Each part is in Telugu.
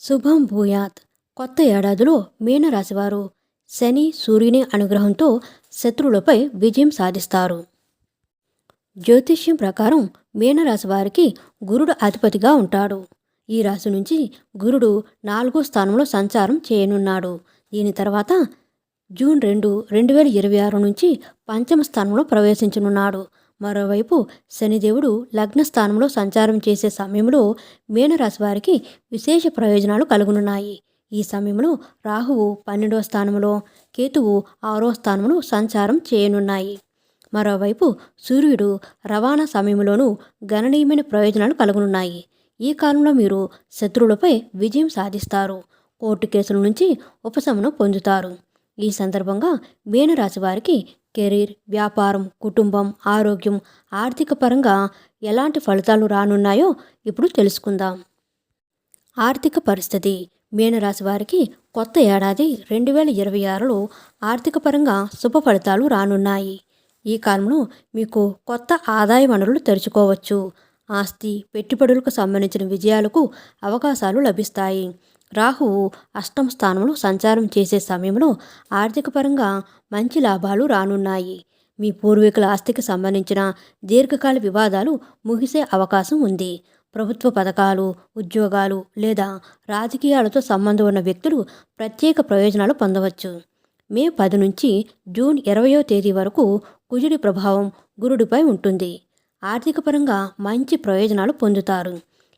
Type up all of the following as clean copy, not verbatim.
శుభం భూయాత్. కొత్త ఏడాదిలో మీనరాశివారు శని సూర్యుని అనుగ్రహంతో శత్రువులపై విజయం సాధిస్తారు. జ్యోతిష్యం ప్రకారం మీనరాశి వారికి గురుడు అధిపతిగా ఉంటాడు. ఈ రాశి నుంచి గురుడు 4వ స్థానంలో సంచారం చేయనున్నాడు. దీని తర్వాత జూన్ 2, 2026 నుంచి పంచమ స్థానంలో ప్రవేశించనున్నాడు. మరోవైపు శనిదేవుడు లగ్న స్థానంలో సంచారం చేసే సమయంలో మీనరాశి వారికి విశేష ప్రయోజనాలు కలుగునున్నాయి. ఈ సమయంలో రాహువు 12వ స్థానంలో, కేతువు 6వ స్థానంలో సంచారం చేయనున్నాయి. మరోవైపు సూర్యుడు రవాణా సమయంలోనూ గణనీయమైన ప్రయోజనాలు కలుగునున్నాయి. ఈ కాలంలో మీరు శత్రువులపై విజయం సాధిస్తారు. కోర్టు కేసుల నుంచి ఉపశమనం పొందుతారు. ఈ సందర్భంగా మీనరాశి వారికి కెరీర్, వ్యాపారం, కుటుంబం, ఆరోగ్యం, ఆర్థిక పరంగా ఎలాంటి ఫలితాలు రానున్నాయో ఇప్పుడు తెలుసుకుందాం. ఆర్థిక పరిస్థితి. మీనరాశి వారికి కొత్త ఏడాది 2026లో ఆర్థిక పరంగా శుభ ఫలితాలు రానున్నాయి. ఈ కాలంలో మీకు కొత్త ఆదాయ వనరులు తెరుచుకోవచ్చు. ఆస్తి, పెట్టుబడులకు సంబంధించిన విజయాలకు అవకాశాలు లభిస్తాయి. రాహువు అష్టమ స్థానంలో సంచారం చేసే సమయంలో ఆర్థిక పరంగా మంచి లాభాలు రానున్నాయి. మీ పూర్వీకుల ఆస్తికి సంబంధించిన దీర్ఘకాల వివాదాలు ముగిసే అవకాశం ఉంది. ప్రభుత్వ పథకాలు, ఉద్యోగాలు లేదా రాజకీయాలతో సంబంధం ఉన్న వ్యక్తులు ప్రత్యేక ప్రయోజనాలు పొందవచ్చు. మే 10 నుంచి జూన్ 20వ తేదీ వరకు కుజుడి ప్రభావం గురుడిపై ఉంటుంది. ఆర్థిక పరంగా మంచి ప్రయోజనాలు పొందుతారు.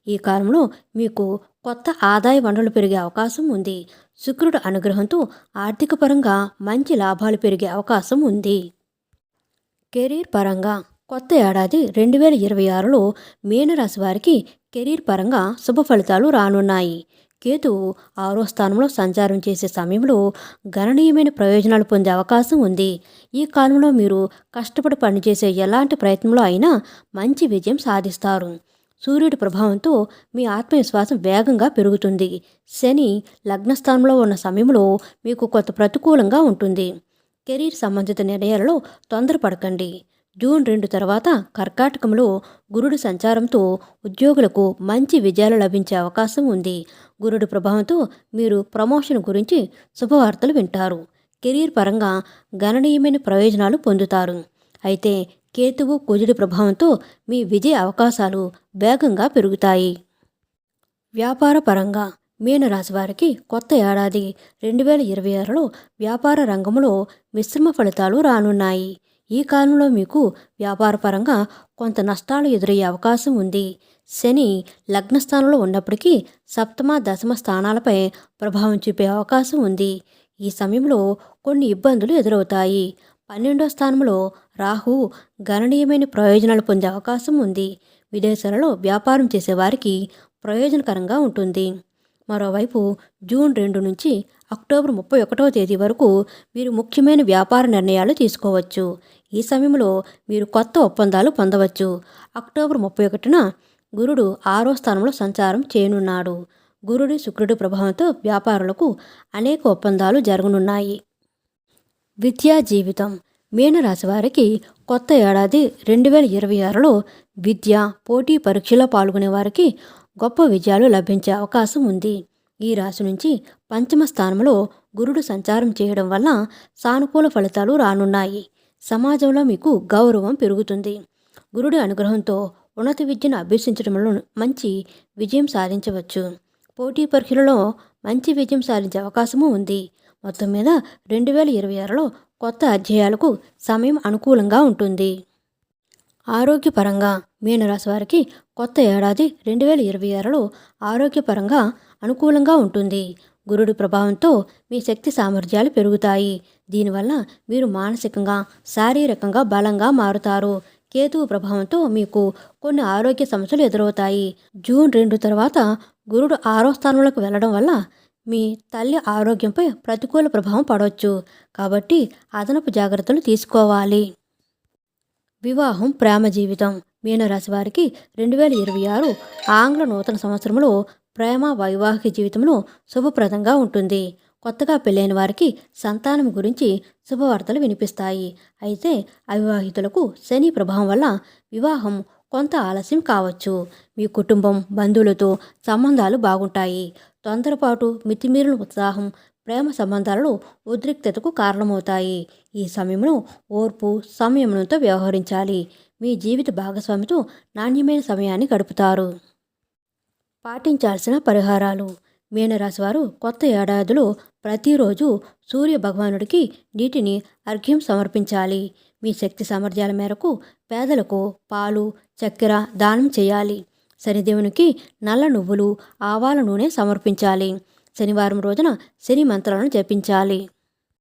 ఈ కాలంలో మీకు కొత్త ఆదాయ వనరులు పెరిగే అవకాశం ఉంది. శుక్రుడి అనుగ్రహంతో ఆర్థిక పరంగా మంచి లాభాలు పెరిగే అవకాశం ఉంది. కెరీర్ పరంగా కొత్త ఏడాది 2026లో మీనరాశి వారికి కెరీర్ పరంగా శుభ ఫలితాలు రానున్నాయి. కేతువు 6వ స్థానంలో సంచారం చేసే సమయంలో గణనీయమైన ప్రయోజనాలు పొందే అవకాశం ఉంది. ఈ కాలంలో మీరు కష్టపడి పనిచేసే ఎలాంటి ప్రయత్నంలో అయినా మంచి విజయం సాధిస్తారు. సూర్యుడి ప్రభావంతో మీ ఆత్మవిశ్వాసం వేగంగా పెరుగుతుంది. శని లగ్నస్థానంలో ఉన్న సమయంలో మీకు కొంత ప్రతికూలంగా ఉంటుంది. కెరీర్ సంబంధిత నిర్ణయాలలో తొందరపడకండి. జూన్ 2 తర్వాత కర్కాటకంలో గురుడి సంచారంతో ఉద్యోగులకు మంచి విజయాలు లభించే అవకాశం ఉంది. గురుడి ప్రభావంతో మీరు ప్రమోషన్ గురించి శుభవార్తలు వింటారు. కెరీర్ పరంగా గణనీయమైన ప్రయోజనాలు పొందుతారు. అయితే కేతువు, కుజుడి ప్రభావంతో మీ విజయ అవకాశాలు వేగంగా పెరుగుతాయి. వ్యాపార పరంగా మీనరాశి వారికి కొత్త ఏడాది 2026లో వ్యాపార రంగంలో మిశ్రమ ఫలితాలు రానున్నాయి. ఈ కాలంలో మీకు వ్యాపార పరంగా కొంత నష్టాలు ఎదురయ్యే అవకాశం ఉంది. శని లగ్నస్థానంలో ఉన్నప్పటికీ సప్తమ, దశమ స్థానాలపై ప్రభావం చూపే అవకాశం ఉంది. ఈ సమయంలో కొన్ని ఇబ్బందులు ఎదురవుతాయి. 12వ స్థానంలో రాహు గణనీయమైన ప్రయోజనాలు పొందే అవకాశం ఉంది. విదేశాలలో వ్యాపారం చేసేవారికి ప్రయోజనకరంగా ఉంటుంది. మరోవైపు జూన్ 2 నుంచి అక్టోబర్ 31వ తేదీ వరకు మీరు ముఖ్యమైన వ్యాపార నిర్ణయాలు తీసుకోవచ్చు. ఈ సమయంలో మీరు కొత్త ఒప్పందాలు పొందవచ్చు. అక్టోబర్ 31న గురుడు 6వ స్థానంలో సంచారం చేయనున్నాడు. గురుడి, శుక్రుడి ప్రభావంతో వ్యాపారులకు అనేక ఒప్పందాలు జరగనున్నాయి. విద్యా జీవితం. మీనరాశి వారికి కొత్త ఏడాది 2026లో విద్య, పోటీ పరీక్షలో పాల్గొనే వారికి గొప్ప విజయాలు లభించే అవకాశం ఉంది. ఈ రాశి నుంచి పంచమ స్థానంలో గురుడు సంచారం చేయడం వల్ల సానుకూల ఫలితాలు రానున్నాయి. సమాజంలో మీకు గౌరవం పెరుగుతుంది. గురుడి అనుగ్రహంతో ఉన్నత విద్యను అభ్యసించడంలో మంచి విజయం సాధించవచ్చు. పోటీ పరీక్షలలో మంచి విజయం సాధించే అవకాశము ఉంది. మొత్తం మీద 2026లో కొత్త అధ్యాయాలకు సమయం అనుకూలంగా ఉంటుంది. ఆరోగ్యపరంగా మీనరాశి వారికి కొత్త ఏడాది 2026లో ఆరోగ్యపరంగా అనుకూలంగా ఉంటుంది. గురుడి ప్రభావంతో మీ శక్తి సామర్థ్యాలు పెరుగుతాయి. దీనివల్ల మీరు మానసికంగా, శారీరకంగా బలంగా మారుతారు. కేతువు ప్రభావంతో మీకు కొన్ని ఆరోగ్య సమస్యలు ఎదురవుతాయి. జూన్ 2 తర్వాత గురుడు 6వ స్థానంలోకి వెళ్ళడం వల్ల మీ తల్లి ఆరోగ్యంపై ప్రతికూల ప్రభావం పడవచ్చు. కాబట్టి అదనపు జాగ్రత్తలు తీసుకోవాలి. వివాహం, ప్రేమ జీవితం. మీనరాశి వారికి 2026 ఆంగ్ల నూతన సంవత్సరంలో ప్రేమ, వైవాహిక జీవితంలో శుభప్రదంగా ఉంటుంది. కొత్తగా పెళ్ళైన వారికి సంతానం గురించి శుభవార్తలు వినిపిస్తాయి. అయితే అవివాహితులకు శని ప్రభావం వల్ల వివాహం కొంత ఆలస్యం కావచ్చు. మీ కుటుంబం, బంధువులతో సంబంధాలు బాగుంటాయి. తొందరపాటు, మితిమీరిన ఉత్సాహం ప్రేమ సంబంధాలలో ఉద్రిక్తతకు కారణమవుతాయి. ఈ సమయంలో ఓర్పు, సంయమనంతో వ్యవహరించాలి. మీ జీవిత భాగస్వామితో నాణ్యమైన సమయాన్ని గడుపుతారు. పాటించాల్సిన పరిహారాలు. మీనరాశివారు కొత్త ఏడాదిలో ప్రతిరోజు సూర్య భగవానుడికి నీటిని అర్ఘ్యం సమర్పించాలి. మీ శక్తి సామర్థ్యాల మేరకు పేదలకు పాలు, చక్కెర దానం చేయాలి. శనిదేవునికి నల్ల నువ్వులు, ఆవాల నూనె సమర్పించాలి. శనివారం రోజున శని మంత్రాలను జపించాలి.